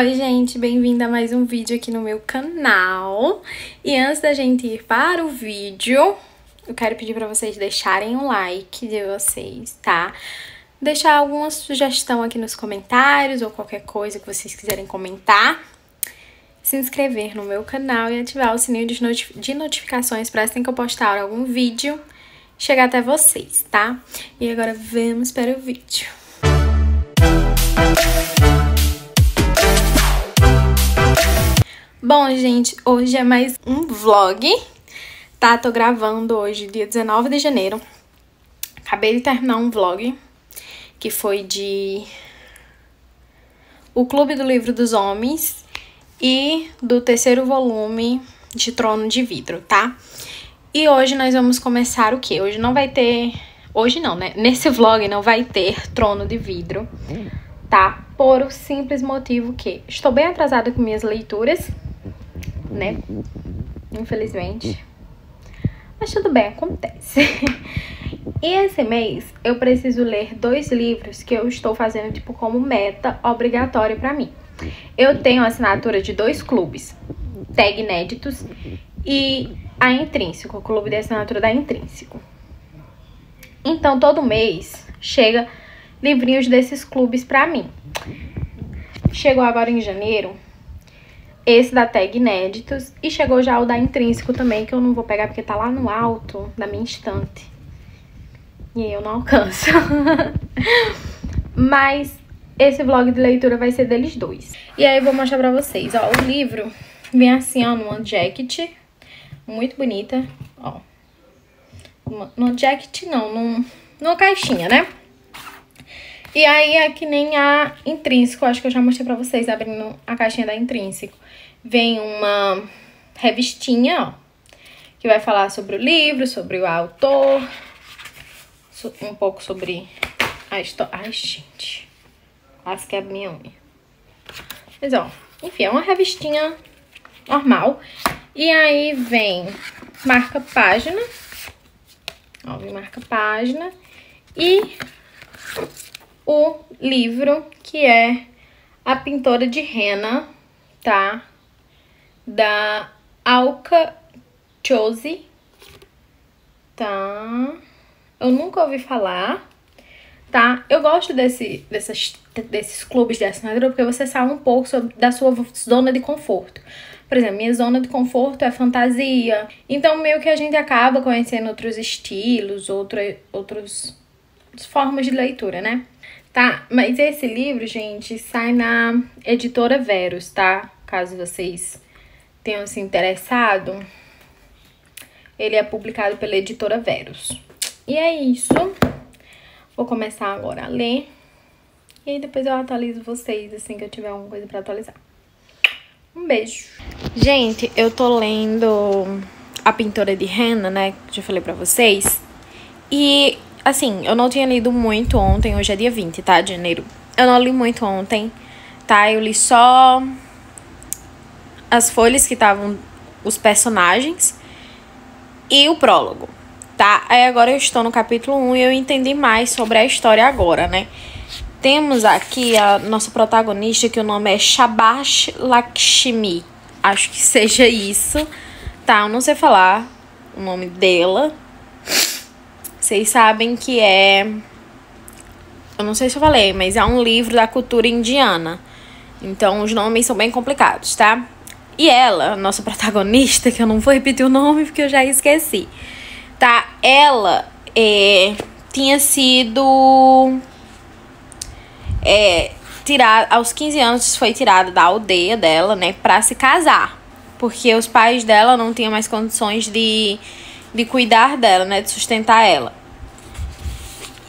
Oi gente, bem-vinda a mais um vídeo aqui no meu canal. E antes da gente ir para o vídeo, eu quero pedir pra vocês deixarem um like de vocês, tá? Deixar alguma sugestão aqui nos comentários ou qualquer coisa que vocês quiserem comentar. Se inscrever no meu canal e ativar o sininho de notificações para assim que eu postar algum vídeo chegar até vocês, tá? E agora vamos para o vídeo. Bom, gente, hoje é mais um vlog, tá? Tô gravando hoje, dia 19 de janeiro. Acabei de terminar um vlog que foi de O Clube do Livro dos Homens e do terceiro volume de Trono de Vidro, tá? E hoje nós vamos começar o quê? Hoje não vai ter... Hoje não, né? Nesse vlog não vai ter Trono de Vidro, tá? Por o simples motivo que estou bem atrasada com minhas leituras, né? Infelizmente. Mas tudo bem, acontece. E esse mês eu preciso ler 2 livros que eu estou fazendo tipo como meta obrigatória pra mim. Eu tenho a assinatura de 2 clubes, Tag Inéditos e a Intrínseco, o clube de assinatura da Intrínseco. Então todo mês chega livrinhos desses clubes pra mim. Chegou agora em janeiro esse da Tag Inéditos e chegou já o da Intrínseco também, que eu não vou pegar porque tá lá no alto da minha estante. E aí eu não alcanço. Mas esse vlog de leitura vai ser deles 2. E aí eu vou mostrar pra vocês, ó. O livro vem assim, ó, numa jacket muito bonita, ó. Numa jacket não, numa caixinha, né? E aí é que nem a Intrínseco, acho que eu já mostrei pra vocês abrindo a caixinha da Intrínseco. Vem uma revistinha, ó, que vai falar sobre o livro, sobre o autor, um pouco sobre a história. Ai, gente, quase quebra minha unha. Mas, ó, enfim, é uma revistinha normal. E aí vem marca-página, ó, vem marca-página e o livro, que é A Pintora de Henna, tá? Da Alka Chose, tá? Eu nunca ouvi falar, tá? Eu gosto desses clubes de assinatura porque você sabe um pouco da sua zona de conforto. Por exemplo, minha zona de conforto é fantasia. Então, meio que a gente acaba conhecendo outros estilos, outras formas de leitura, né? Tá? Mas esse livro, gente, sai na editora Verus, tá? Caso vocês tenham se interessado, ele é publicado pela editora Verus. E é isso. Vou começar agora a ler. E aí depois eu atualizo vocês assim que eu tiver alguma coisa pra atualizar. Um beijo. Gente, eu tô lendo A Pintora de Henna, né? Que já falei pra vocês. E, assim, eu não tinha lido muito ontem. Hoje é dia 20, tá? De janeiro. Eu não li muito ontem, tá? Eu li só as folhas que estavam os personagens e o prólogo, tá? Aí agora eu estou no capítulo 1 e eu entendi mais sobre a história agora, né? Temos aqui a nossa protagonista, que o nome é Shabash Lakshmi. Acho que seja isso, tá? Eu não sei falar o nome dela. Vocês sabem que é... Eu não sei se eu falei, mas é um livro da cultura indiana. Então os nomes são bem complicados, tá? E ela, nossa protagonista, que eu não vou repetir o nome porque eu já esqueci, tá? Ela tinha sido tirada, aos 15 anos foi tirada da aldeia dela, né? Pra se casar. Porque os pais dela não tinham mais condições de cuidar dela, né? De sustentar ela.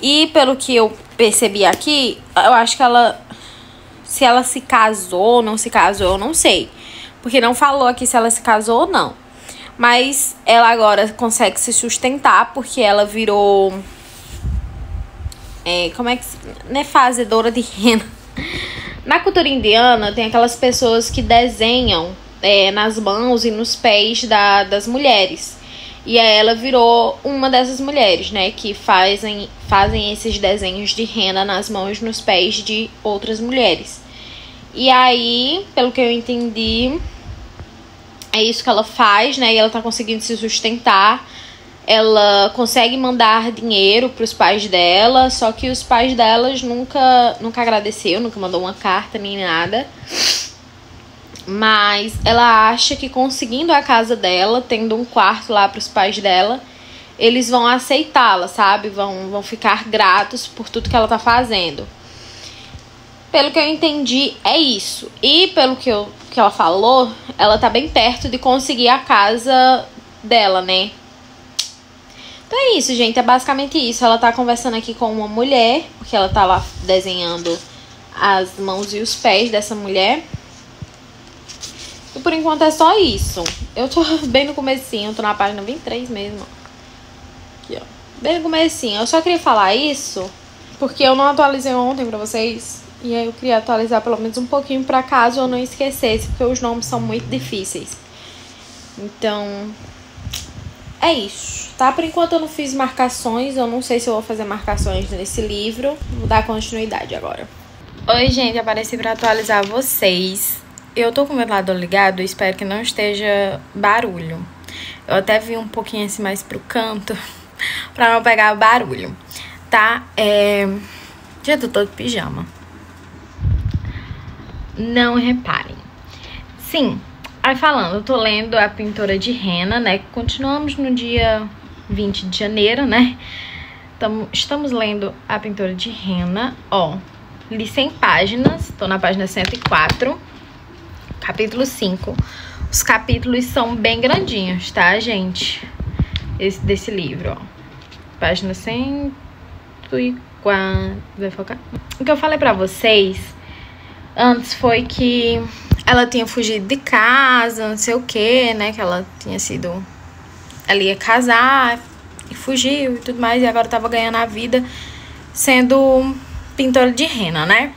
E pelo que eu percebi aqui, eu acho que ela... Se ela se casou ou não se casou, eu não sei. Porque não falou aqui se ela se casou ou não. Mas ela agora consegue se sustentar porque ela virou... como é que... Não é fazedora de rena. Na cultura indiana tem aquelas pessoas que desenham nas mãos e nos pés das mulheres. E aí ela virou uma dessas mulheres, né? Que fazem esses desenhos de rena nas mãos e nos pés de outras mulheres. E aí, pelo que eu entendi, é isso que ela faz, né? E ela tá conseguindo se sustentar. Ela consegue mandar dinheiro pros pais dela, só que os pais delas nunca agradeceu, nunca mandou uma carta nem nada. Mas ela acha que conseguindo a casa dela, tendo um quarto lá pros pais dela, eles vão aceitá-la, sabe? Vão ficar gratos por tudo que ela tá fazendo. Pelo que eu entendi, é isso. E pelo que ela falou, ela tá bem perto de conseguir a casa dela, né? Então é isso, gente. É basicamente isso. Ela tá conversando aqui com uma mulher, porque ela tá lá desenhando as mãos e os pés dessa mulher. E por enquanto é só isso. Eu tô bem no comecinho, eu tô na página 23 mesmo. Aqui, ó. Bem no comecinho. Eu só queria falar isso porque eu não atualizei ontem pra vocês. E aí eu queria atualizar pelo menos um pouquinho pra caso eu não esquecesse, porque os nomes são muito difíceis. Então, é isso, tá? Por enquanto eu não fiz marcações, eu não sei se eu vou fazer marcações nesse livro. Vou dar continuidade agora. Oi, gente, apareci pra atualizar vocês. Eu tô com o ventilador ligado, espero que não esteja barulho. Eu até vim um pouquinho assim mais pro canto pra não pegar barulho, tá? Já tô todo pijama. Não reparem. Sim, aí falando, eu tô lendo A Pintora de Henna, né? Continuamos no dia 20 de janeiro, né? Estamos lendo A Pintora de Henna, ó. Li 100 páginas, tô na página 104, capítulo 5. Os capítulos são bem grandinhos, tá, gente? Desse livro, ó. Página 104. Vai focar? O que eu falei pra vocês antes foi que ela tinha fugido de casa, não sei o que, né? Que ela tinha sido... Ela ia casar e fugiu e tudo mais. E agora tava ganhando a vida sendo pintora de Henna, né?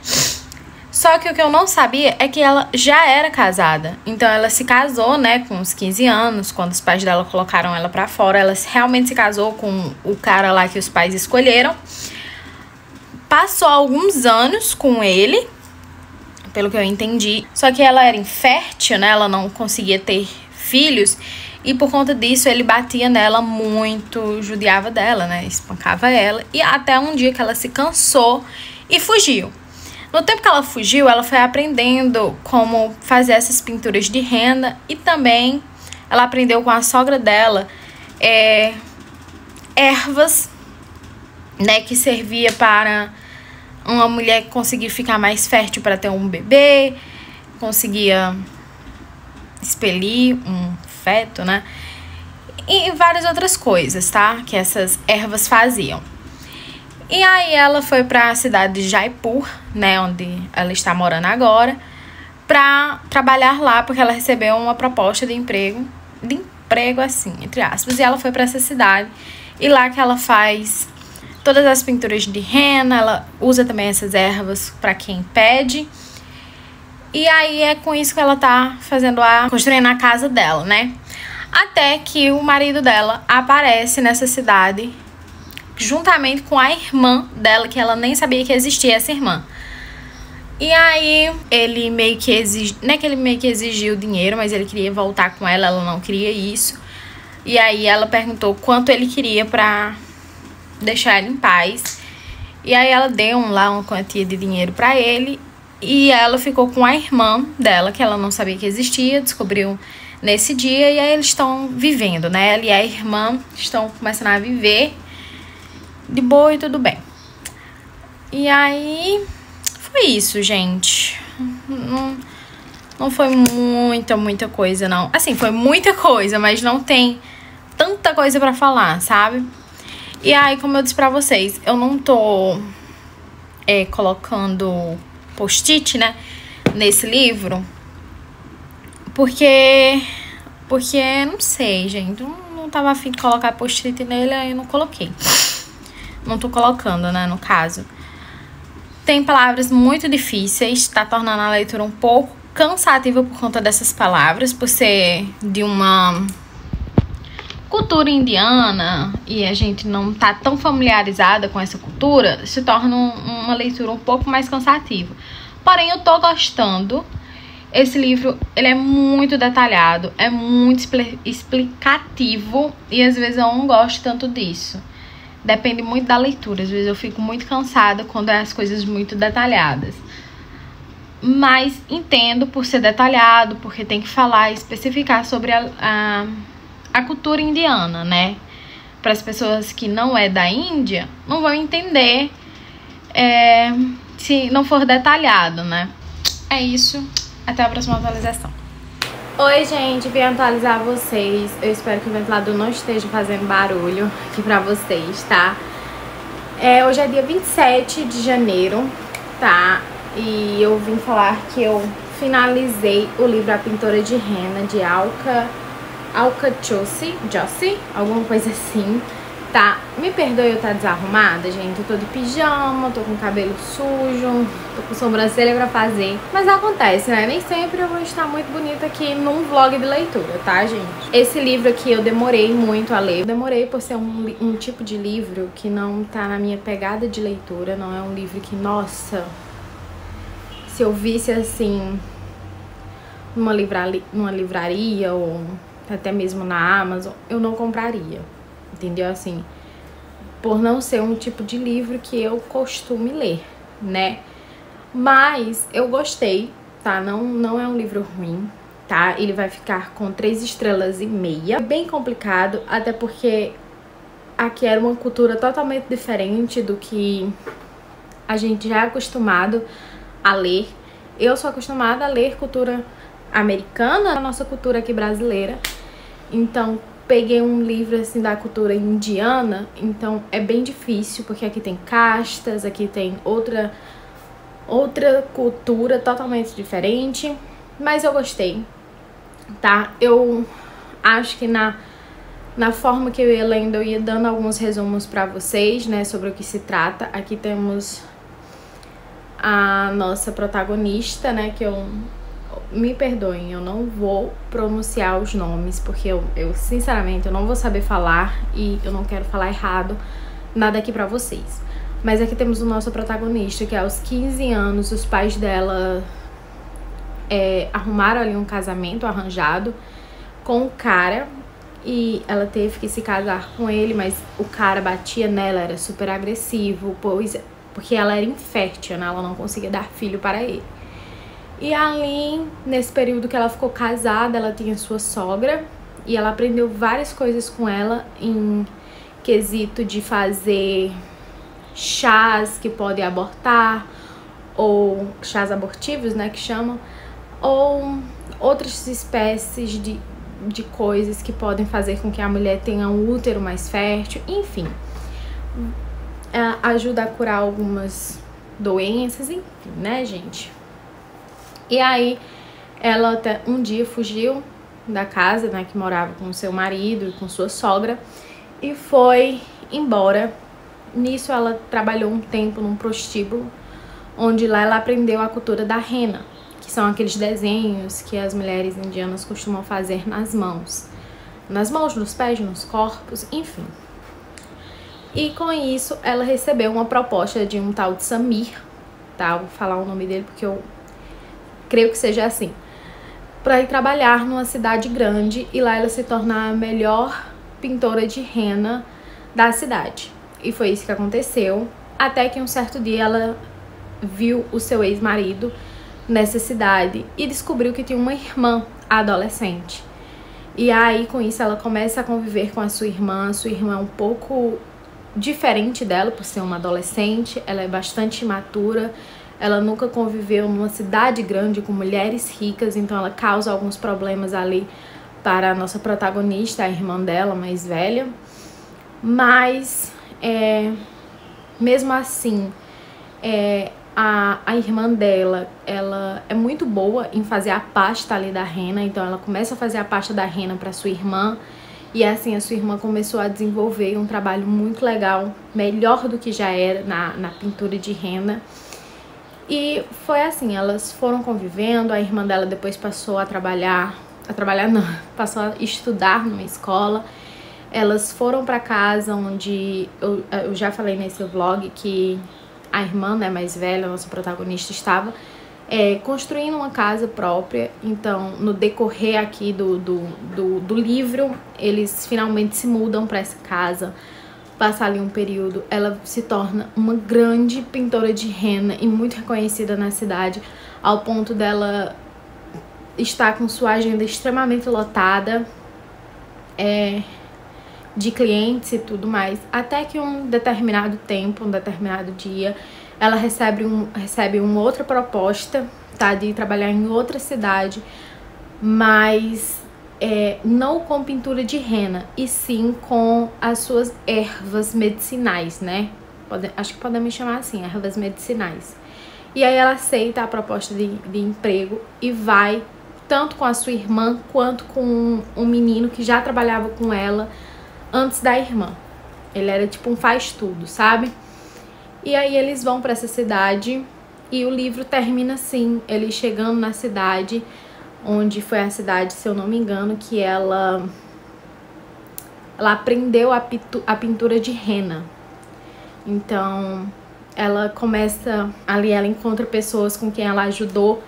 Só que o que eu não sabia é que ela já era casada. Então ela se casou, né, com uns 15 anos, quando os pais dela colocaram ela pra fora. Ela realmente se casou com o cara lá que os pais escolheram. Passou alguns anos com ele, pelo que eu entendi. Só que ela era infértil, né? Ela não conseguia ter filhos. E por conta disso, ele batia nela muito, judiava dela, né? Espancava ela. E até um dia que ela se cansou e fugiu. No tempo que ela fugiu, ela foi aprendendo como fazer essas pinturas de Henna. E também ela aprendeu com a sogra dela ervas, né? Que servia para uma mulher conseguir ficar mais fértil para ter um bebê, conseguia expelir um feto, né? E várias outras coisas, tá? Que essas ervas faziam. E aí ela foi para a cidade de Jaipur, né? Onde ela está morando agora, para trabalhar lá, porque ela recebeu uma proposta de emprego assim, entre aspas. E ela foi para essa cidade, e lá que ela faz todas as pinturas de Henna. Ela usa também essas ervas para quem pede. E aí é com isso que ela tá construindo a casa dela, né? Até que o marido dela aparece nessa cidade, juntamente com a irmã dela, que ela nem sabia que existia essa irmã. E aí ele meio que exigiu, não é que ele meio que exigiu dinheiro, mas ele queria voltar com ela não queria isso. E aí ela perguntou quanto ele queria pra deixar ela em paz. E aí ela deu lá uma quantia de dinheiro pra ele. E ela ficou com a irmã dela, que ela não sabia que existia, descobriu nesse dia. E aí eles estão vivendo, né? Ela e a irmã estão começando a viver de boa e tudo bem. E aí foi isso, gente. Não foi muita coisa, não. Assim, foi muita coisa, mas não tem tanta coisa pra falar, sabe? E aí, como eu disse pra vocês, eu não tô colocando post-it, né, nesse livro, porque não sei, gente, não tava afim de colocar post-it nele, aí eu não coloquei. Não tô colocando, né, no caso. Tem palavras muito difíceis, tá tornando a leitura um pouco cansativa por conta dessas palavras, por ser de uma cultura indiana e a gente não tá tão familiarizada com essa cultura, se torna uma leitura um pouco mais cansativa. Porém, eu tô gostando. Esse livro, ele é muito detalhado, é muito explicativo e às vezes eu não gosto tanto disso. Depende muito da leitura, às vezes eu fico muito cansada quando é as coisas muito detalhadas. Mas entendo por ser detalhado, porque tem que falar e especificar sobre a cultura indiana, né? Para as pessoas que não é da Índia, não vão entender se não for detalhado, né? É isso. Até a próxima atualização. Oi, gente, vim atualizar vocês. Eu espero que o ventilador não esteja fazendo barulho aqui pra vocês, tá? Hoje é dia 27 de janeiro, tá? E eu vim falar que eu finalizei o livro A Pintora de Henna, de Alka Joshi, alguma coisa assim, tá? Me perdoe eu estar desarrumada, gente. Eu tô de pijama, tô com o cabelo sujo, tô com sobrancelha pra fazer. Mas acontece, né? Nem sempre eu vou estar muito bonita aqui num vlog de leitura, tá, gente? Esse livro aqui eu demorei muito a ler. Eu demorei por ser um tipo de livro que não tá na minha pegada de leitura. Não é um livro que, nossa, se eu visse assim numa livraria ou até mesmo na Amazon, eu não compraria. Entendeu? Assim, por não ser um tipo de livro que eu costumo ler, né? Mas eu gostei, tá? Não é um livro ruim, tá? Ele vai ficar com 3,5 estrelas. É bem complicado, até porque aqui era uma cultura totalmente diferente do que a gente já é acostumado a ler. Eu sou acostumada a ler cultura americana, a nossa cultura aqui brasileira. Então, peguei um livro assim da cultura indiana, então é bem difícil, porque aqui tem castas, aqui tem outra cultura totalmente diferente, mas eu gostei, tá? Eu acho que na forma que eu ia lendo, eu ia dando alguns resumos pra vocês, né, sobre o que se trata. Aqui temos a nossa protagonista, né, que me perdoem, eu não vou pronunciar os nomes, porque eu sinceramente, eu não vou saber falar e eu não quero falar errado nada aqui pra vocês. Mas aqui temos o nosso protagonista, que aos 15 anos, os pais dela arrumaram ali um casamento arranjado com um cara e ela teve que se casar com ele, mas o cara batia nela, era super agressivo, porque ela era infértil, né? Ela não conseguia dar filho para ele. E ali, nesse período que ela ficou casada, ela tinha sua sogra e ela aprendeu várias coisas com ela em quesito de fazer chás que podem abortar, ou chás abortivos, né, que chamam, ou outras espécies de coisas que podem fazer com que a mulher tenha um útero mais fértil, enfim. Ajuda a curar algumas doenças, enfim, né, gente? E aí, ela até um dia fugiu da casa, né, que morava com seu marido e com sua sogra, e foi embora. Nisso, ela trabalhou um tempo num prostíbulo, onde lá ela aprendeu a cultura da henna, que são aqueles desenhos que as mulheres indianas costumam fazer nas mãos, nos pés, nos corpos, enfim. E com isso, ela recebeu uma proposta de um tal de Samir, tá? Vou falar o nome dele porque eu creio que seja assim, para ir trabalhar numa cidade grande e lá ela se tornar a melhor pintora de henna da cidade. E foi isso que aconteceu, até que um certo dia ela viu o seu ex-marido nessa cidade e descobriu que tinha uma irmã adolescente. E aí, com isso, ela começa a conviver com a sua irmã. A sua irmã é um pouco diferente dela, por ser uma adolescente, ela é bastante imatura. Ela nunca conviveu numa cidade grande com mulheres ricas, então ela causa alguns problemas ali para a nossa protagonista, a irmã dela, mais velha. Mas, mesmo assim, a irmã dela, ela é muito boa em fazer a pasta ali da henna, então ela começa a fazer a pasta da henna para sua irmã. E assim, a sua irmã começou a desenvolver um trabalho muito legal, melhor do que já era na pintura de henna. E foi assim, elas foram convivendo, a irmã dela depois passou passou a estudar numa escola. Elas foram pra casa onde, eu já falei nesse vlog que a irmã, né, mais velha, a nossa protagonista, estava. construindo uma casa própria. Então, no decorrer aqui do livro, eles finalmente se mudam para essa casa. Passa ali um período, ela se torna uma grande pintora de rena e muito reconhecida na cidade, ao ponto dela estar com sua agenda extremamente lotada de clientes e tudo mais. Até que um determinado tempo, um determinado dia, ela recebe uma outra proposta, tá, de trabalhar em outra cidade, mas não com pintura de rena, e sim com as suas ervas medicinais, né? Acho que podemos chamar assim, ervas medicinais. E aí ela aceita a proposta de emprego e vai tanto com a sua irmã quanto com um menino que já trabalhava com ela antes da irmã. Ele era tipo um faz-tudo, sabe? E aí eles vão para essa cidade e o livro termina assim, ele chegando na cidade, onde foi a cidade, se eu não me engano, que ela aprendeu a pintura de rena. Então, ela começa ali, ela encontra pessoas com quem ela ajudou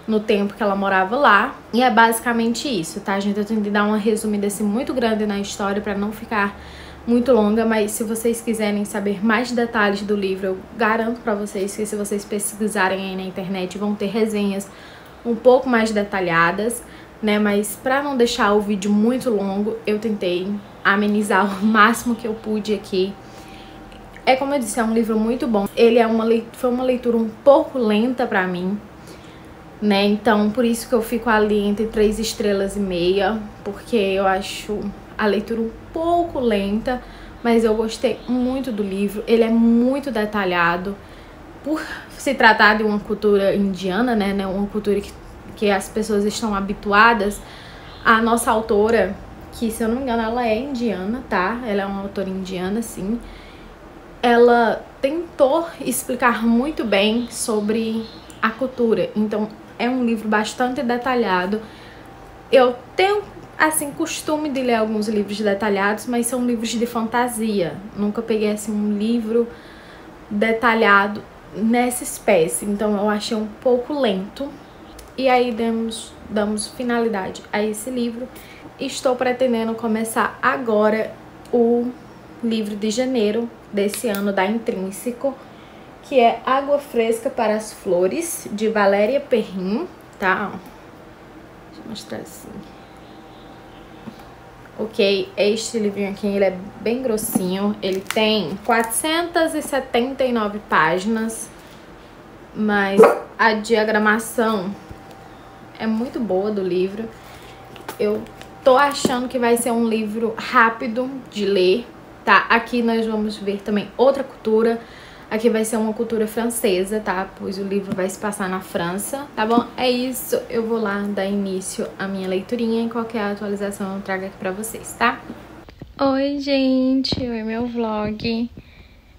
no tempo que ela morava lá. E é basicamente isso, tá, gente? Eu tentei dar uma resumida assim muito grande na história para não ficar muito longa, mas se vocês quiserem saber mais detalhes do livro, eu garanto para vocês que se vocês pesquisarem aí na internet, vão ter resenhas um pouco mais detalhadas, né? Mas para não deixar o vídeo muito longo, eu tentei amenizar o máximo que eu pude aqui. Como eu disse, é um livro muito bom. Ele foi uma leitura um pouco lenta para mim, né? Então, por isso que eu fico ali entre 3,5 estrelas, porque eu acho a leitura um pouco lenta, mas eu gostei muito do livro. Ele é muito detalhado. Por se tratar de uma cultura indiana, né? Uma cultura que as pessoas estão habituadas. A nossa autora, que se eu não me engano ela é indiana, tá? Ela é uma autora indiana, sim. Ela tentou explicar muito bem sobre a cultura. Então, é um livro bastante detalhado. Eu tenho, assim, costume de ler alguns livros detalhados, mas são livros de fantasia. Nunca peguei, assim, um livro detalhado nessa espécie. Então, eu achei um pouco lento. E aí, damos finalidade a esse livro. Estou pretendendo começar agora o livro de janeiro desse ano da Intrínseco, que é Água Fresca para as Flores, de Valéria Perrin, tá? Deixa eu mostrar assim. Ok, este livrinho aqui, ele é bem grossinho, ele tem 479 páginas, mas a diagramação é muito boa do livro. Eu tô achando que vai ser um livro rápido de ler, tá? Aqui nós vamos ver também outra cultura. Aqui vai ser uma cultura francesa, tá? Pois o livro vai se passar na França, tá bom? É isso, eu vou lá dar início à minha leiturinha e qualquer atualização eu trago aqui pra vocês, tá? Oi, gente! Oi, meu vlog.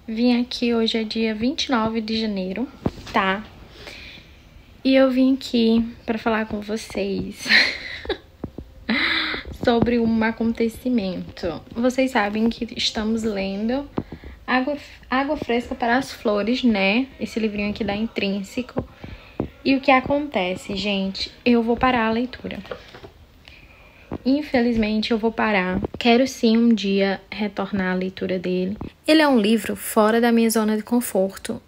Vim aqui, hoje é dia 29 de janeiro, tá? E eu vim aqui pra falar com vocês sobre um acontecimento. Vocês sabem que estamos lendo Água Fresca para as Flores, né? Esse livrinho aqui da Intrínseco. E o que acontece, gente? Eu vou parar a leitura. Infelizmente, eu vou parar. Quero sim um dia retornar à leitura dele. Ele é um livro fora da minha zona de conforto.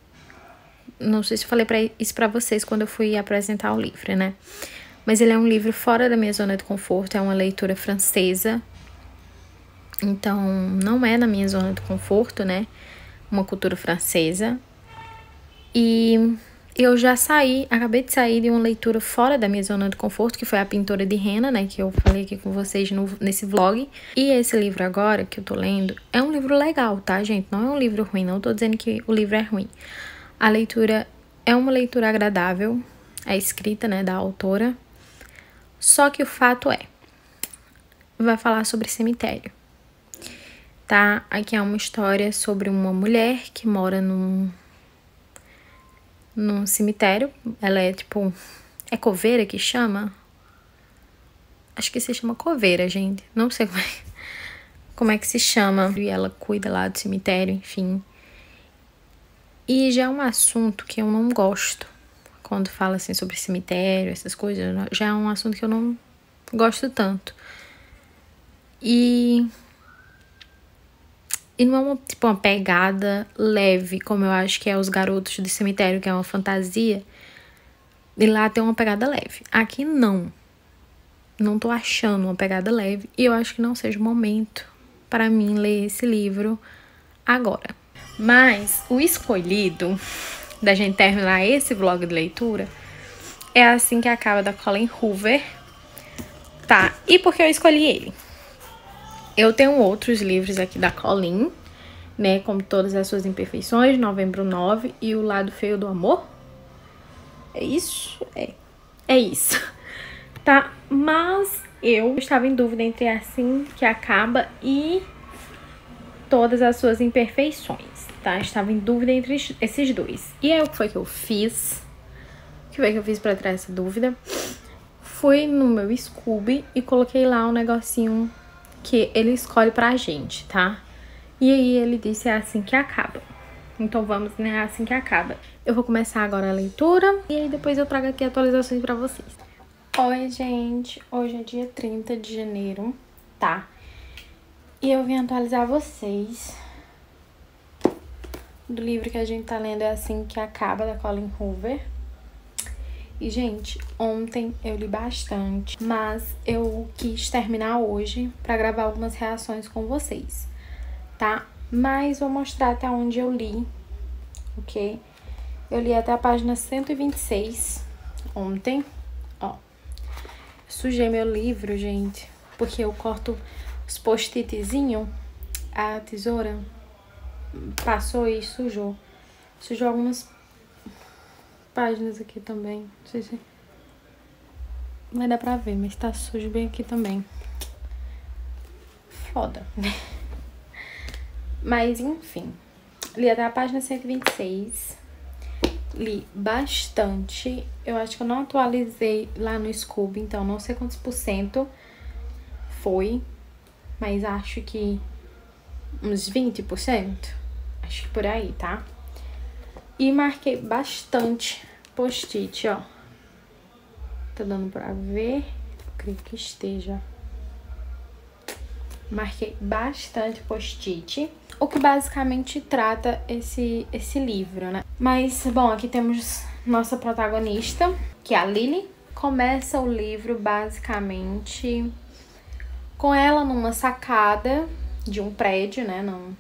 Não sei se eu falei isso pra vocês quando eu fui apresentar o livro, né? Mas ele é um livro fora da minha zona de conforto. É uma leitura francesa. Então, não é na minha zona de conforto, né? Uma cultura francesa. E eu já acabei de sair de uma leitura fora da minha zona de conforto, que foi a Pintora de Rena, né? Que eu falei aqui com vocês nesse vlog. E esse livro agora, que eu tô lendo, é um livro legal, tá, gente? Não é um livro ruim, não tô dizendo que o livro é ruim. A leitura é uma leitura agradável, a escrita, né, da autora. Só que o fato vai falar sobre cemitério. Tá? Aqui é uma história sobre uma mulher que mora num cemitério. Ela é tipo... É coveira que chama? Acho que se chama coveira, gente. Não sei como é que se chama. E ela cuida lá do cemitério, enfim. E já é um assunto que eu não gosto. quando fala assim sobre cemitério, essas coisas, já é um assunto que eu não gosto tanto. E não é uma pegada leve, como eu acho que é Os Garotos do Cemitério, que é uma fantasia. E lá tem uma pegada leve. Aqui não. Não tô achando uma pegada leve. E eu acho que não seja o momento para mim ler esse livro agora. Mas o escolhido da gente terminar esse vlog de leitura é Assim que Acaba, da Colleen Hoover. Tá, e por que eu escolhi ele? Eu tenho outros livros aqui da Colleen, né, como Todas as Suas Imperfeições, Novembro 9 e O Lado Feio do Amor. É isso? É isso. Tá, mas eu estava em dúvida entre Assim que Acaba e Todas as Suas Imperfeições, tá? Estava em dúvida entre esses dois. E aí, o que foi que eu fiz? O que foi que eu fiz pra tirar essa dúvida? Fui no meu Scooby e coloquei lá um negocinho que ele escolhe pra gente, tá? E aí ele disse: é assim que acaba. Então vamos, né? É assim que acaba. Eu vou começar agora a leitura e aí depois eu trago aqui atualizações pra vocês. Oi, gente. Hoje é dia 30 de janeiro, tá? E eu vim atualizar vocês do livro que a gente tá lendo, É Assim que Acaba, da Colleen Hoover. E, gente, ontem eu li bastante, mas eu quis terminar hoje pra gravar algumas reações com vocês, tá? Mas vou mostrar até onde eu li, ok? Eu li até a página 126 ontem, ó. Sujei meu livro, gente, porque eu corto os post-itzinhos, a tesoura passou e sujou. Sujou algumas páginas aqui também. Não sei se vai dar pra ver, mas tá sujo bem aqui também. Foda. Mas, enfim. Li até a página 126. Li bastante. Eu acho que eu não atualizei lá no Scooby, então não sei quantos % foi. Mas acho que uns 20%. Acho que por aí, tá? E marquei bastante post-it, ó. Tá dando pra ver? Creio que esteja. Marquei bastante post-it. O que basicamente trata esse livro, né? Mas, bom, aqui temos nossa protagonista, que é a Lily. Começa o livro basicamente com ela numa sacada de um prédio, né? Num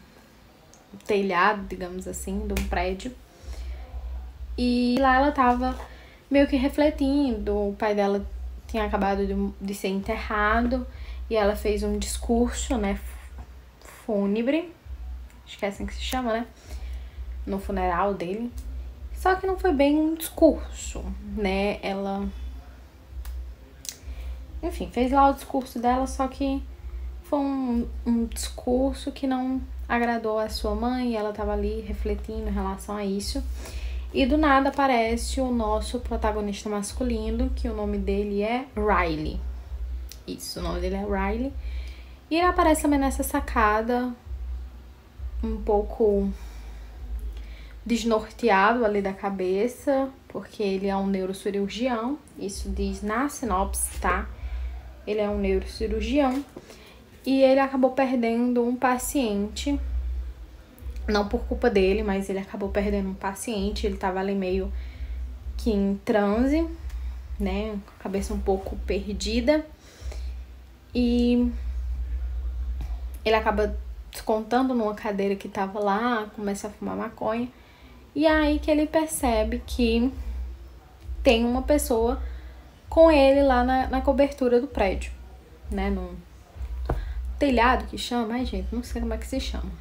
telhado, digamos assim, de um prédio. E lá ela tava meio que refletindo. O pai dela tinha acabado de ser enterrado e ela fez um discurso, né, fúnebre. Acho que é assim que se chama, né? No funeral dele. Só que não foi bem um discurso, né? Ela, enfim, fez lá o discurso dela, só que foi um discurso que não agradou a sua mãe. E ela tava ali refletindo em relação a isso. E do nada aparece o nosso protagonista masculino, que o nome dele é Riley. Isso, o nome dele é Riley. E ele aparece também nessa sacada, um pouco desnorteado ali da cabeça, porque ele é um neurocirurgião. Isso diz na sinopse, tá? Ele é um neurocirurgião. E ele acabou perdendo um paciente. Não por culpa dele, mas ele acabou perdendo um paciente. Ele tava ali meio que em transe, né? Com a cabeça um pouco perdida. E ele acaba descontando numa cadeira que tava lá, começa a fumar maconha. E é aí que ele percebe que tem uma pessoa com ele lá na cobertura do prédio, né? No telhado que chama. Ai, gente, não sei como é que se chama.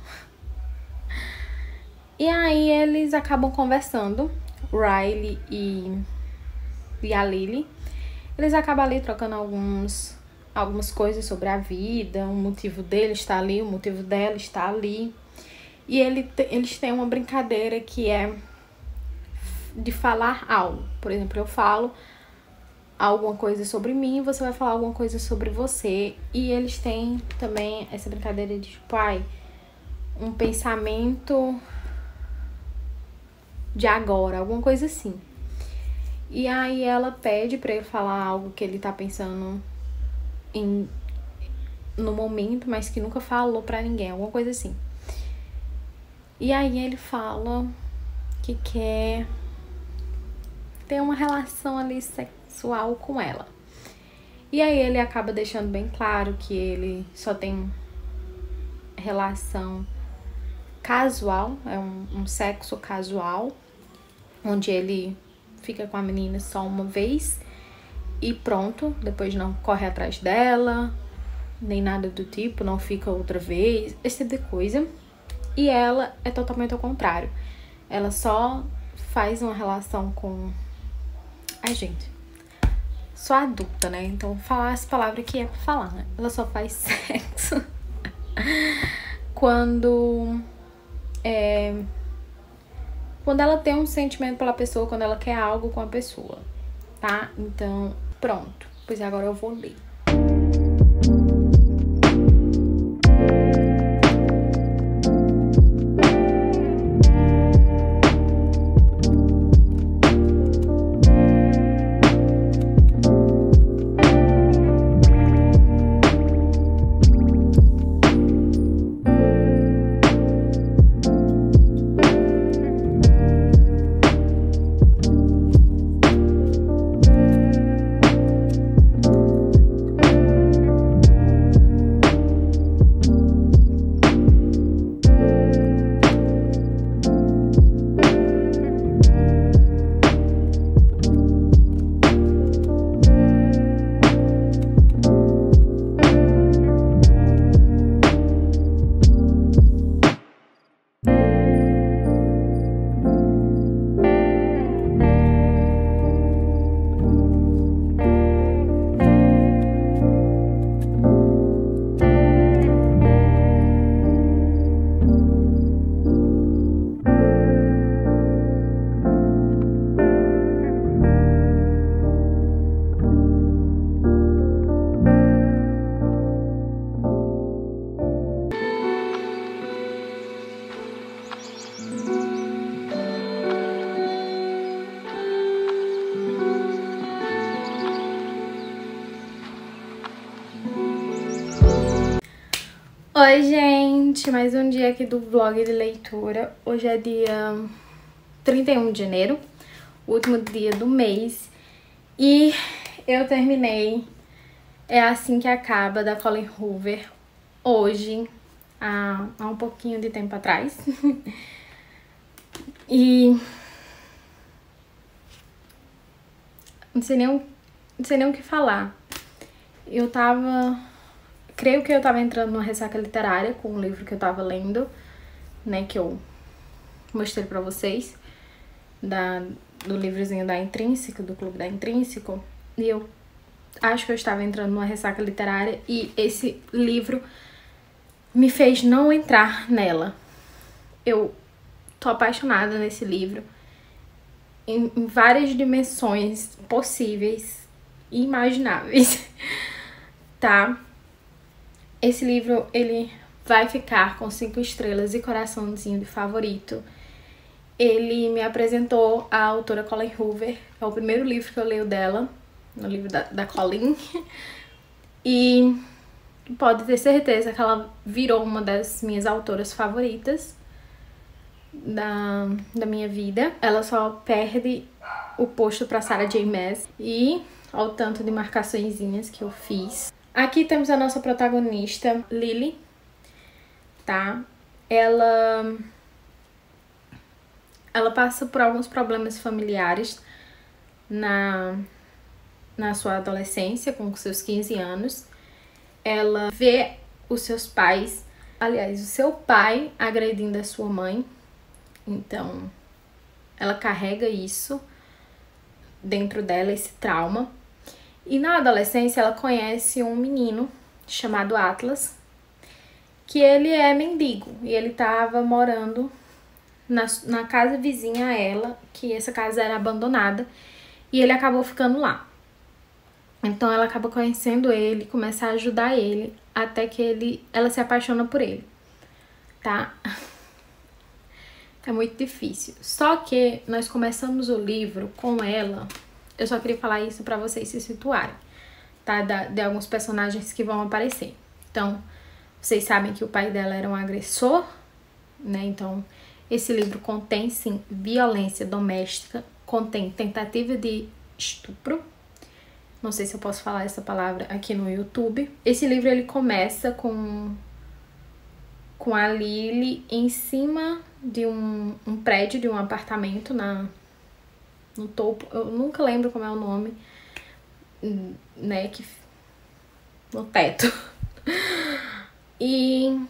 E aí eles acabam conversando, Riley e a Lily. Eles acabam ali trocando algumas coisas sobre a vida, o motivo dele está ali, o motivo dela está ali. E eles têm uma brincadeira que é de falar algo. Por exemplo, eu falo alguma coisa sobre mim, você vai falar alguma coisa sobre você. E eles têm também essa brincadeira de, tipo, um pensamento de agora, alguma coisa assim. E aí ela pede pra ele falar algo que ele tá pensando no momento, mas que nunca falou pra ninguém, alguma coisa assim. E aí ele fala que quer ter uma relação ali sexual com ela. E aí ele acaba deixando bem claro que ele só tem relação casual, é um sexo casual, onde ele fica com a menina só uma vez e pronto, depois não corre atrás dela, nem nada do tipo, não fica outra vez, esse tipo de coisa. E ela é totalmente ao contrário. Ela só faz uma relação com... Ai, gente, sou adulta, né? Então falar essa palavra aqui é pra falar, né? Ela só faz sexo quando ela tem um sentimento pela pessoa, quando ela quer algo com a pessoa, tá? Então, pronto. Pois agora eu vou ler. Oi, gente! Mais um dia aqui do vlog de leitura. Hoje é dia 31 de janeiro, o último dia do mês. E eu terminei É Assim que Acaba, da Colleen Hoover, hoje, há um pouquinho de tempo atrás. E não sei nem o que falar. Creio que eu tava entrando numa ressaca literária com o livro que eu tava lendo, né, que eu mostrei pra vocês, do livrozinho da Intrínseco, do Clube da Intrínseco. E eu acho que eu estava entrando numa ressaca literária e esse livro me fez não entrar nela. Eu tô apaixonada nesse livro em várias dimensões possíveis e imagináveis, tá? Esse livro, ele vai ficar com 5 estrelas e coraçãozinho de favorito. Ele me apresentou a autora Colleen Hoover. É o primeiro livro que eu leio dela, no livro da Colleen. E pode ter certeza que ela virou uma das minhas autoras favoritas da minha vida. Ela só perde o posto para Sarah J. Maas e ao tanto de marcaçõezinhas que eu fiz. Aqui temos a nossa protagonista, Lily, tá? Ela passa por alguns problemas familiares na sua adolescência, com seus 15 anos. Ela vê os seus pais, aliás, o seu pai agredindo a sua mãe. Então, ela carrega isso dentro dela, esse trauma. E na adolescência ela conhece um menino chamado Atlas, que ele é mendigo. E ele tava morando na casa vizinha a ela, que essa casa era abandonada. E ele acabou ficando lá. Então ela acaba conhecendo ele, começa a ajudar ele, até que ela se apaixona por ele, tá? É muito difícil. Só que nós começamos o livro com ela Eu só queria falar isso pra vocês se situarem, tá? De alguns personagens que vão aparecer. Então, vocês sabem que o pai dela era um agressor, né? Então, esse livro contém, sim, violência doméstica, contém tentativa de estupro. Não sei se eu posso falar essa palavra aqui no YouTube. Esse livro, ele começa com a Lily em cima de um prédio, de um apartamento no topo. Eu nunca lembro como é o nome, né? No teto. E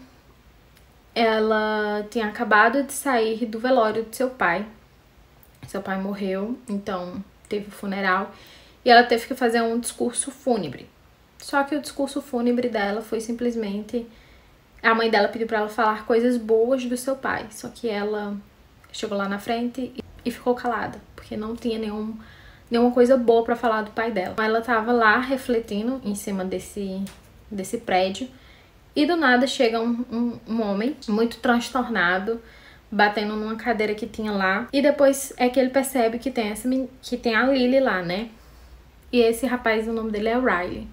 ela tinha acabado de sair do velório de seu pai. Seu pai morreu, então teve o funeral. E ela teve que fazer um discurso fúnebre. Só que o discurso fúnebre dela foi simplesmente... A mãe dela pediu pra ela falar coisas boas do seu pai. Só que ela chegou lá na frente e ficou calada. Porque não tinha nenhuma coisa boa pra falar do pai dela. Ela tava lá refletindo em cima desse prédio. E do nada chega um homem muito transtornado, batendo numa cadeira que tinha lá. E depois é que ele percebe que tem a Lily lá, né? E esse rapaz, o nome dele é Riley.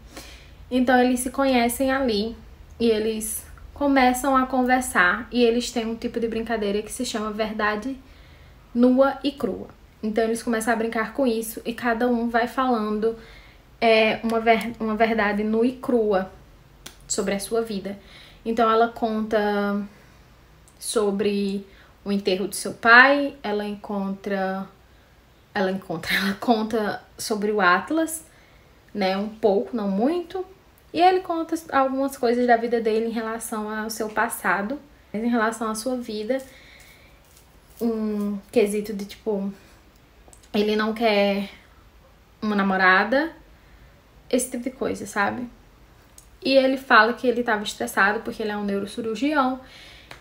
Então eles se conhecem ali e eles começam a conversar. E eles têm um tipo de brincadeira que se chama verdade nua e crua. Então eles começam a brincar com isso e cada um vai falando uma verdade nua e crua sobre a sua vida. Então ela conta sobre o enterro do seu pai, ela conta sobre o Atlas, né, um pouco, não muito, e ele conta algumas coisas da vida dele em relação ao seu passado, em relação à sua vida, um quesito de tipo, ele não quer uma namorada, esse tipo de coisa, sabe? E ele fala que ele estava estressado porque ele é um neurocirurgião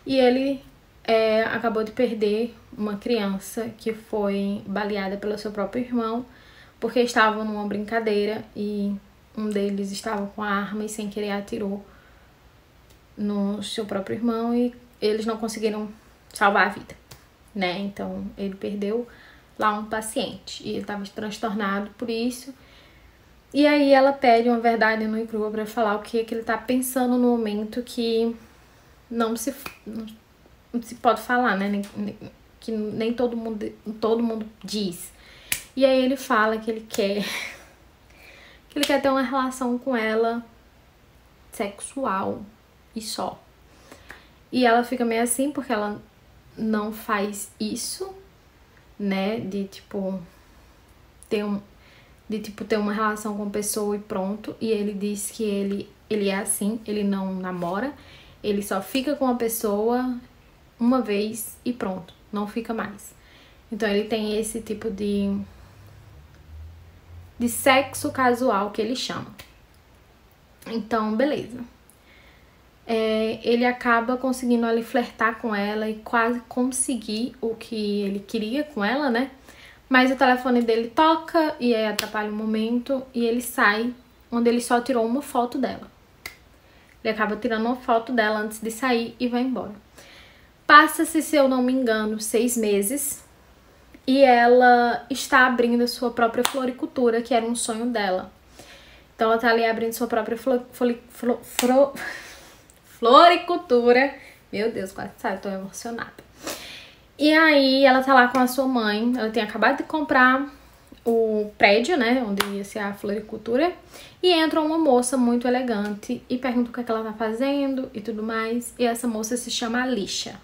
e ele acabou de perder uma criança que foi baleada pelo seu próprio irmão porque estavam numa brincadeira e um deles estava com a arma e sem querer atirou no seu próprio irmão e eles não conseguiram salvar a vida, né? Então ele perdeu lá um paciente e ele estava transtornado por isso. E aí ela pede uma verdade nua e crua pra falar o que ele tá pensando no momento que não se pode falar, né? Que nem todo mundo diz. E aí ele fala que ele quer ter uma relação com ela sexual e só. E ela fica meio assim porque ela não faz isso, né? De tipo ter uma relação com a pessoa e pronto. E ele diz que ele é assim, ele não namora, ele só fica com a pessoa uma vez e pronto, não fica mais. Então ele tem esse tipo de sexo casual que ele chama. Então, beleza. Ele acaba conseguindo ali flertar com ela e quase conseguir o que ele queria com ela, né? Mas o telefone dele toca e aí atrapalha o momento e ele sai, onde ele só tirou uma foto dela. Ele acaba tirando uma foto dela antes de sair e vai embora. Passa-se, se eu não me engano, 6 meses e ela está abrindo a sua própria floricultura, que era um sonho dela. Então ela tá ali abrindo sua própria floricultura. Meu Deus, quase sai, tô emocionada. E aí ela tá lá com a sua mãe, ela tem acabado de comprar o prédio, né, onde ia ser a floricultura, e entra uma moça muito elegante e pergunta o que é que ela tá fazendo e tudo mais, e essa moça se chama Alissa,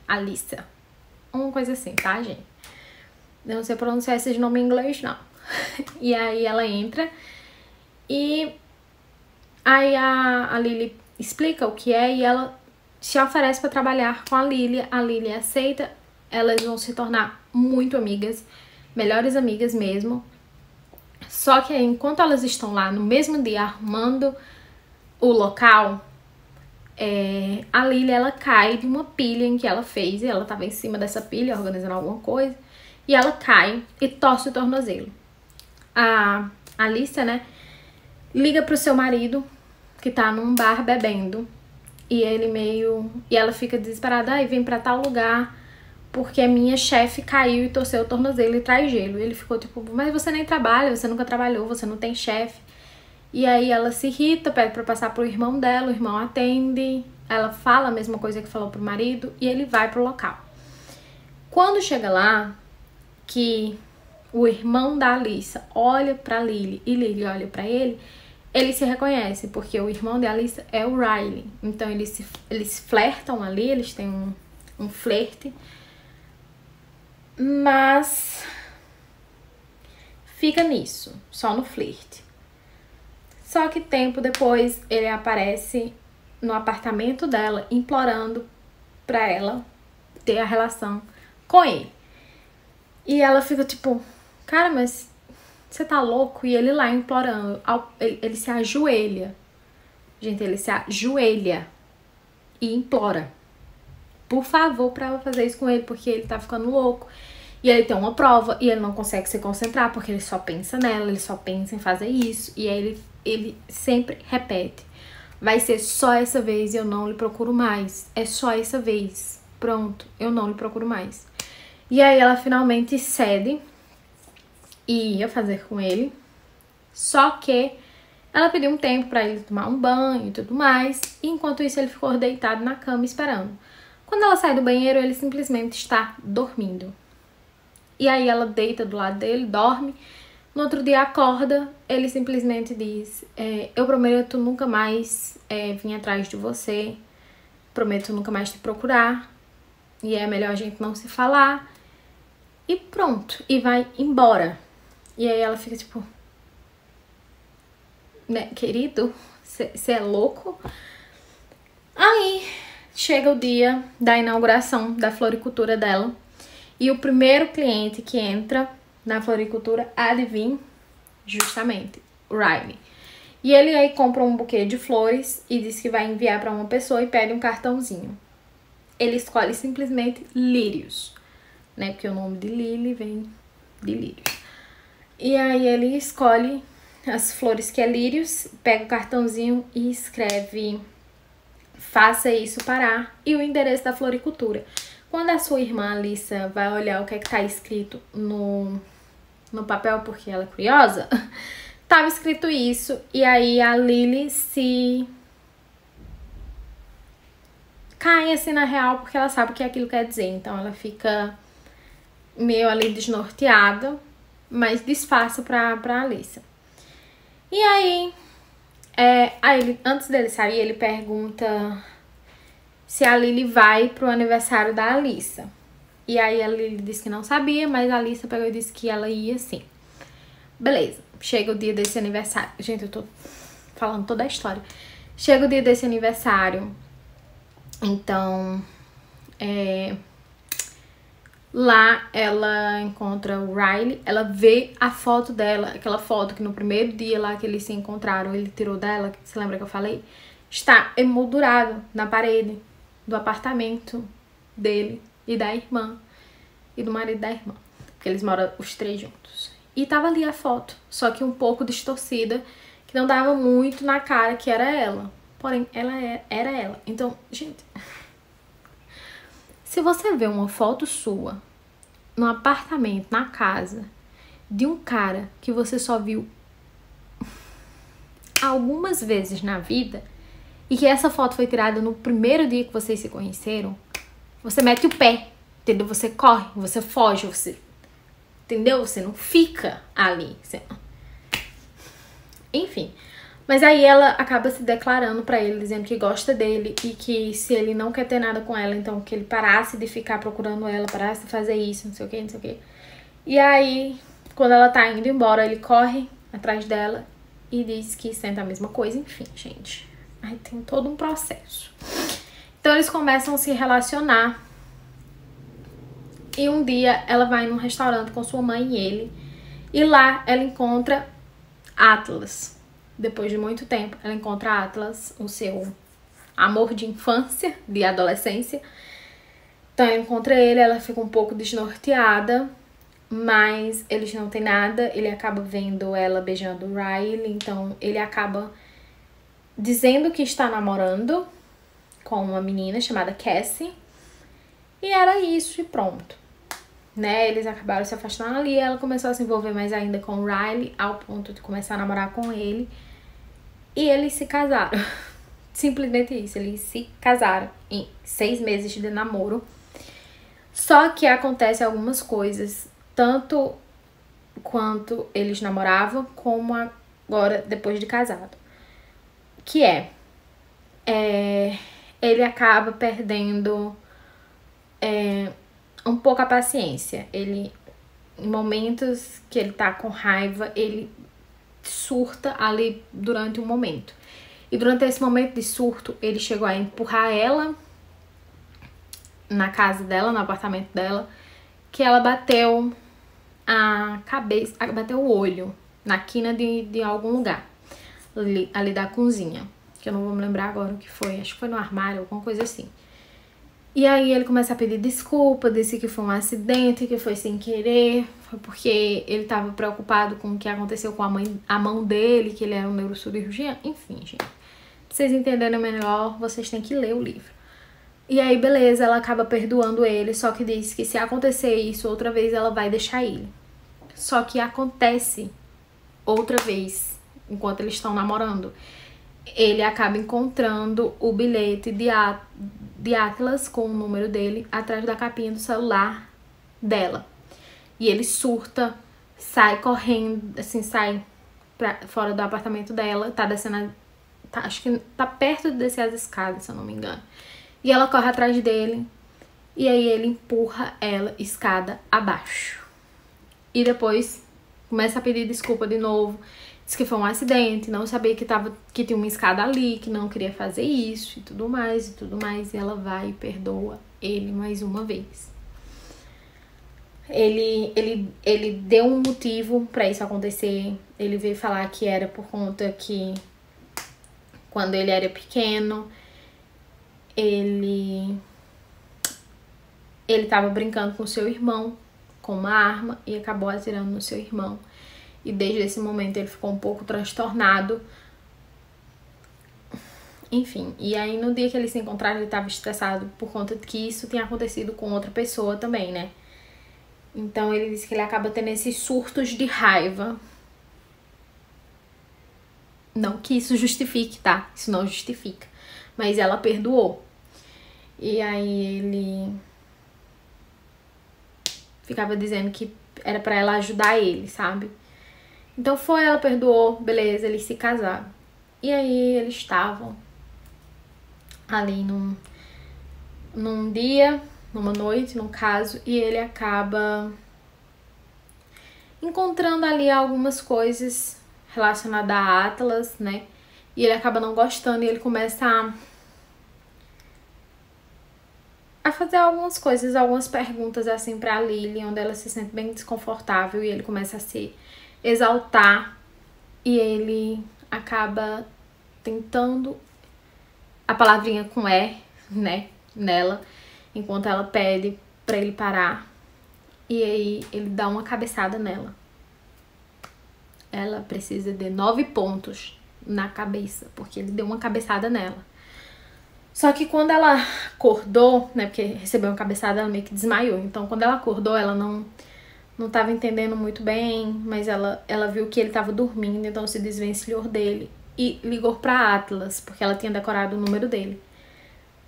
uma coisa assim, tá, gente? Eu não sei pronunciar esse nome em inglês, não. E aí ela entra e aí a Lily explica o que é e ela se oferece pra trabalhar com a Lily aceita. Elas vão se tornar muito amigas, melhores amigas mesmo. Só que aí, enquanto elas estão lá no mesmo dia arrumando o local, a Lily, ela cai de uma pilha em que ela fez. E ela tava em cima dessa pilha organizando alguma coisa. E ela cai e torce o tornozelo. A Alicia, né, liga pro seu marido, que tá num bar bebendo. E ela fica desesperada, vem pra tal lugar, porque a minha chefe caiu e torceu o tornozelo e traz gelo. E ele ficou tipo, mas você nem trabalha, você nunca trabalhou, você não tem chefe. E aí ela se irrita, pede pra passar pro irmão dela, o irmão atende, ela fala a mesma coisa que falou pro marido e ele vai pro local. Quando chega lá, que o irmão da Alyssa olha pra Lily e Lily olha pra ele se reconhece, porque o irmão da Alyssa é o Riley. Então eles flertam ali, eles têm um flerte, mas fica nisso, só no flerte. Só que tempo depois ele aparece no apartamento dela implorando pra ela ter a relação com ele. E ela fica tipo, cara, mas você tá louco? E ele lá implorando, ele se ajoelha. Gente, ele se ajoelha e implora, por favor, pra ela fazer isso com ele, porque ele tá ficando louco. E ele tem uma prova e ele não consegue se concentrar, porque ele só pensa nela, ele só pensa em fazer isso. E aí ele sempre repete, vai ser só essa vez e eu não lhe procuro mais. É só essa vez. Pronto, eu não lhe procuro mais. E aí ela finalmente cede e ia fazer com ele. Só que ela pediu um tempo pra ele tomar um banho e tudo mais. E enquanto isso ele ficou deitado na cama esperando. Quando ela sai do banheiro, ele simplesmente está dormindo. E aí ela deita do lado dele, dorme. No outro dia acorda, ele simplesmente diz, eu prometo nunca mais vir atrás de você. Prometo nunca mais te procurar. E é melhor a gente não se falar. E pronto. E vai embora. E aí ela fica tipo, né, querido, você é louco? Aí chega o dia da inauguração da floricultura dela. E o primeiro cliente que entra na floricultura, adivinha? Justamente, o Riley. E ele aí compra um buquê de flores e diz que vai enviar para uma pessoa e pede um cartãozinho. Ele escolhe simplesmente lírios, né? Porque o nome de Lily vem de lírios. E aí ele escolhe as flores que é lírios, pega o cartãozinho e escreve faça isso parar e o endereço da floricultura. Quando a sua irmã Alyssa vai olhar o que é que tá escrito no papel, porque ela é curiosa, tava escrito isso. E aí a Lily se cai assim na real, porque ela sabe o que aquilo quer dizer. Então ela fica meio ali desnorteada, mas disfarça pra Alyssa. E aí, antes dele sair, ele pergunta se a Lily vai pro aniversário da Alyssa. E aí a Lily disse que não sabia, mas a Alyssa pegou e disse que ela ia sim. Beleza, chega o dia desse aniversário. Gente, eu tô falando toda a história. Chega o dia desse aniversário. Então, lá ela encontra o Riley. Ela vê a foto dela, aquela foto que no primeiro dia lá que eles se encontraram, ele tirou dela, você lembra que eu falei? Está emoldurado na parede do apartamento dele e da irmã e do marido da irmã, porque eles moram os três juntos. E tava ali a foto, só que um pouco distorcida, que não dava muito na cara que era ela. Porém, era ela. Então, gente, se você vê uma foto sua no apartamento, na casa, de um cara que você só viu algumas vezes na vida, e que essa foto foi tirada no primeiro dia que vocês se conheceram, você mete o pé, entendeu? Você corre, você foge, você... Entendeu? Você não fica ali. Enfim. Mas aí ela acaba se declarando pra ele, dizendo que gosta dele e que se ele não quer ter nada com ela, então que ele parasse de ficar procurando ela, parasse de fazer isso, não sei o que, não sei o que. E aí, quando ela tá indo embora, ele corre atrás dela e diz que sente a mesma coisa. Enfim, gente. Aí tem todo um processo. Então eles começam a se relacionar. E um dia ela vai num restaurante com sua mãe e ele. E lá ela encontra Atlas. Depois de muito tempo, ela encontra Atlas, o seu amor de infância, de adolescência. Então ela encontra ele, ela fica um pouco desnorteada, mas eles não têm nada. Ele acaba vendo ela beijando o Riley, então ele acaba dizendo que está namorando com uma menina chamada Cassie. E era isso e pronto. Né? Eles acabaram se afastando ali. Ela começou a se envolver mais ainda com o Riley, ao ponto de começar a namorar com ele. E eles se casaram. Simplesmente isso. Eles se casaram em 6 meses de namoro. Só que acontece algumas coisas, tanto quanto eles namoravam, como agora depois de casado. Que ele acaba perdendo um pouco a paciência. Ele, em momentos que ele tá com raiva, ele surta ali durante um momento. E durante esse momento de surto, ele chegou a empurrar ela na casa dela, no apartamento dela, que ela bateu a cabeça, bateu o olho na quina de algum lugar, ali da cozinha, que eu não vou me lembrar agora o que foi, acho que foi no armário, alguma coisa assim. E aí ele começa a pedir desculpa, disse que foi um acidente, que foi sem querer, foi porque ele tava preocupado com o que aconteceu com a mão dele, que ele era um neurocirurgião, enfim, gente. Pra vocês entenderem melhor, vocês têm que ler o livro. E aí, beleza, ela acaba perdoando ele, só que diz que se acontecer isso outra vez, ela vai deixar ele. Só que acontece outra vez, enquanto eles estão namorando. Ele acaba encontrando o bilhete de Atlas com o número dele atrás da capinha do celular dela. E ele surta, sai correndo, assim, sai pra fora do apartamento dela, tá descendo, acho que tá perto de descer as escadas, se eu não me engano. E ela corre atrás dele, e aí ele empurra ela escada abaixo. E depois começa a pedir desculpa de novo. Diz que foi um acidente, não sabia que tinha uma escada ali, que não queria fazer isso e tudo mais, e tudo mais. E ela vai e perdoa ele mais uma vez. Ele deu um motivo pra isso acontecer. Ele veio falar que era por conta que quando ele era pequeno, ele tava brincando com seu irmão com uma arma e acabou atirando no seu irmão. E desde esse momento ele ficou um pouco transtornado. Enfim, e aí no dia que eles se encontraram, ele tava estressado por conta de que isso tinha acontecido com outra pessoa também, né? Então ele disse que ele acaba tendo esses surtos de raiva. Não que isso justifique, tá? Isso não justifica. Mas ela perdoou. E aí ele ficava dizendo que era pra ela ajudar ele, sabe? Então foi, ela perdoou, beleza, eles se casaram. E aí eles estavam ali num dia, numa noite, num caso, e ele acaba encontrando ali algumas coisas relacionadas a Atlas, né? E ele acaba não gostando e ele começa a fazer algumas coisas, algumas perguntas assim pra Lily, onde ela se sente bem desconfortável e ele começa a se exaltar e ele acaba tentando a palavrinha com né, nela, enquanto ela pede pra ele parar. E aí ele dá uma cabeçada nela. Ela precisa de 9 pontos na cabeça, porque ele deu uma cabeçada nela. Só que quando ela acordou, né, porque recebeu uma cabeçada, ela meio que desmaiou. Então quando ela acordou, ela não tava entendendo muito bem, mas ela viu que ele tava dormindo, então se desvencilhou dele e ligou pra Atlas, porque ela tinha decorado o número dele.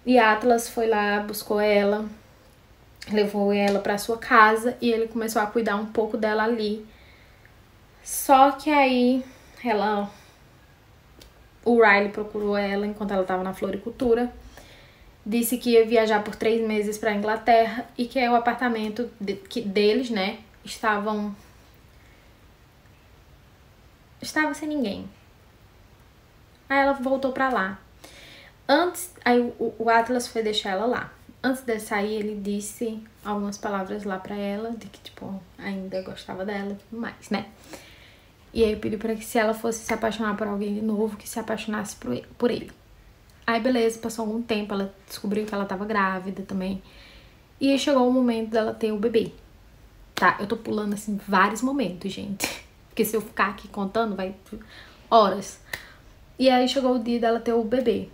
E Atlas foi lá, buscou ela, levou ela pra sua casa e ele começou a cuidar um pouco dela ali. Só que aí o Riley procurou ela enquanto ela tava na floricultura, disse que ia viajar por 3 meses pra Inglaterra e que o apartamento deles, né, estava sem ninguém. Aí ela voltou pra lá. Aí o Atlas foi deixar ela lá. Antes de sair, ele disse algumas palavras lá pra ela, de que, tipo, ainda gostava dela e tudo mais, né? E aí pediu pra que se ela fosse se apaixonar por alguém de novo, que se apaixonasse por ele. Aí beleza, passou algum tempo, ela descobriu que ela tava grávida também. E aí chegou o momento dela ter o bebê. Tá, eu tô pulando, assim, vários momentos, gente. Porque se eu ficar aqui contando, vai horas. E aí chegou o dia dela ter o bebê.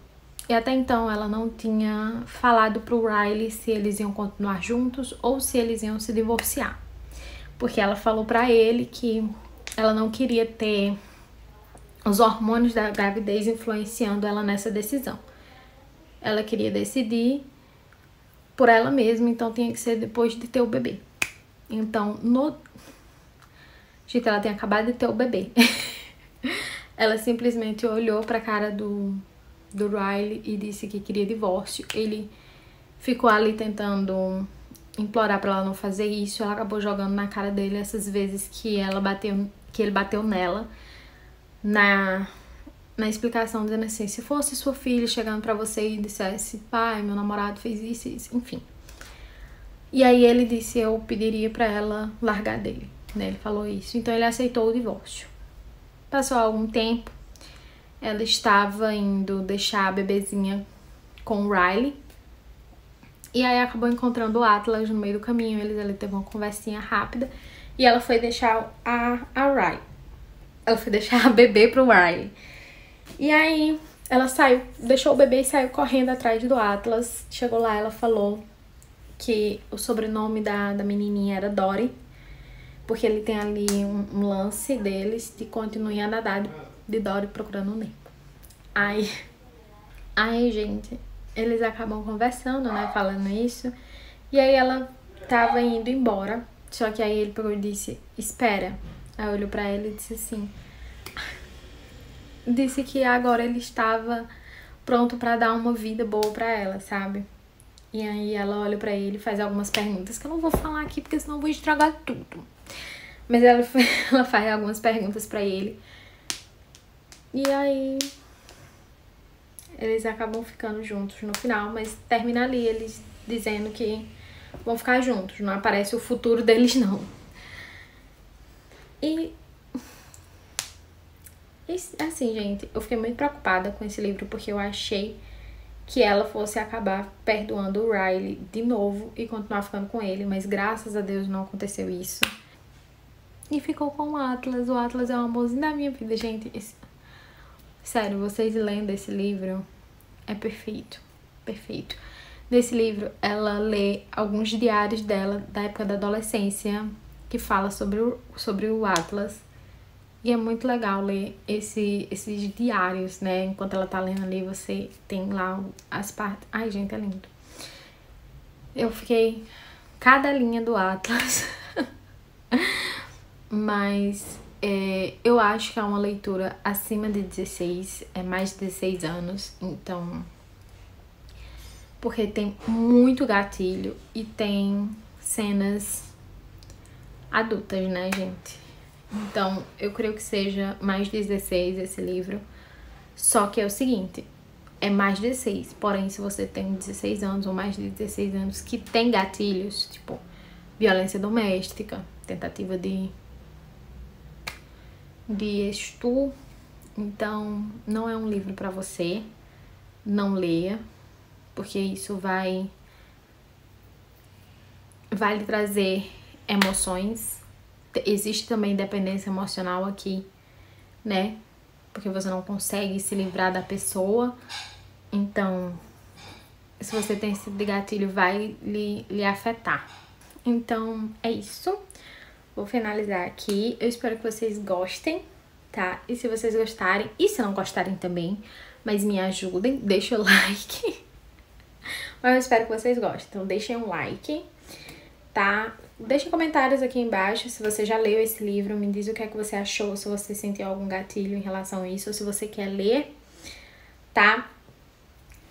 E até então ela não tinha falado pro Riley se eles iam continuar juntos ou se eles iam se divorciar. Porque ela falou pra ele que ela não queria ter os hormônios da gravidez influenciando ela nessa decisão. Ela queria decidir por ela mesma, então tinha que ser depois de ter o bebê. Então, gente, ela tinha acabado de ter o bebê. Ela simplesmente olhou pra cara do Riley e disse que queria divórcio. Ele ficou ali tentando implorar pra ela não fazer isso. Ela acabou jogando na cara dele essas vezes que ele bateu nela. Na explicação, dizendo assim, se fosse sua filha chegando pra você e dissesse, pai, meu namorado fez isso e isso, enfim. E aí ele disse, eu pediria pra ela largar dele, né? Ele falou isso. Então ele aceitou o divórcio. Passou algum tempo, ela estava indo deixar a bebezinha com o Riley. E aí acabou encontrando o Atlas no meio do caminho. Ele teve uma conversinha rápida. E ela foi deixar a Riley. Ela foi deixar a bebê pro Riley. E aí ela saiu, deixou o bebê e saiu correndo atrás do Atlas. Chegou lá, ela falou que o sobrenome da menininha era Dory. Porque ele tem ali um lance deles de continuar a nadar de Dory procurando o Nemo. Aí, gente, eles acabam conversando, né, falando isso. E aí ela tava indo embora. Só que aí ele pegou e disse, espera. Aí olhou pra ela e disse assim... Disse que agora ele estava pronto pra dar uma vida boa pra ela, sabe? E aí ela olha pra ele e faz algumas perguntas que eu não vou falar aqui porque senão eu vou estragar tudo. Mas ela faz algumas perguntas pra ele. E aí eles acabam ficando juntos no final, mas termina ali eles dizendo que vão ficar juntos. Não aparece o futuro deles, não. E assim, gente, eu fiquei muito preocupada com esse livro porque eu achei que ela fosse acabar perdoando o Riley de novo e continuar ficando com ele, mas graças a Deus não aconteceu isso. E ficou com o Atlas. O Atlas é o amorzinho da minha vida, gente. Sério, vocês lendo esse livro é perfeito. Perfeito. Nesse livro, ela lê alguns diários dela da época da adolescência que fala sobre o Atlas. E é muito legal ler esses diários, né? Enquanto ela tá lendo ali, você tem lá as partes... Ai, gente, é lindo. Eu fiquei... Cada linha do Atlas. Mas eu acho que é uma leitura acima de 16. É mais de 16 anos. Então... Porque tem muito gatilho e tem cenas adultas, né, gente? Então, eu creio que seja mais 16 esse livro. Só que é o seguinte, é mais 16. Porém, se você tem 16 anos ou mais de 16 anos que tem gatilhos, tipo violência doméstica, tentativa de estupro, então não é um livro pra você. Não leia, porque isso vai lhe trazer emoções. Existe também dependência emocional aqui, né? Porque você não consegue se livrar da pessoa. Então, se você tem esse tipo de gatilho, vai lhe afetar. Então, é isso. Vou finalizar aqui. Eu espero que vocês gostem, tá? E se vocês gostarem, e se não gostarem também, mas me ajudem, deixa o like. Mas eu espero que vocês gostem. Então, deixem um like, tá? Deixem comentários aqui embaixo se você já leu esse livro, me diz o que é que você achou, se você sentiu algum gatilho em relação a isso, ou se você quer ler, tá?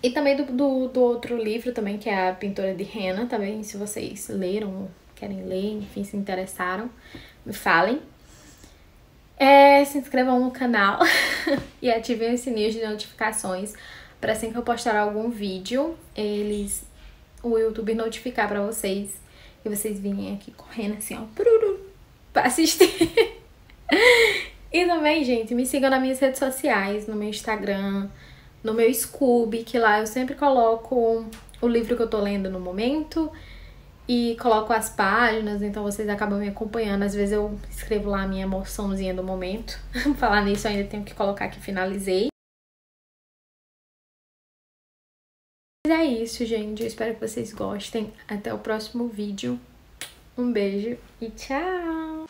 E também do outro livro também, que é A Pintora de Henna, também, se vocês leram, querem ler, enfim, se interessaram, me falem. Se inscrevam no canal e ativem o sininho de notificações para assim que eu postar algum vídeo, o YouTube notificar pra vocês. E vocês virem aqui correndo assim, ó, pra assistir. E também, gente, me sigam nas minhas redes sociais, no meu Instagram, no meu Scooby, que lá eu sempre coloco o livro que eu tô lendo no momento e coloco as páginas, então vocês acabam me acompanhando. Às vezes eu escrevo lá a minha emoçãozinha do momento. Falar nisso, eu ainda tenho que colocar que finalizei. É isso, gente. Eu espero que vocês gostem. Até o próximo vídeo. Um beijo e tchau!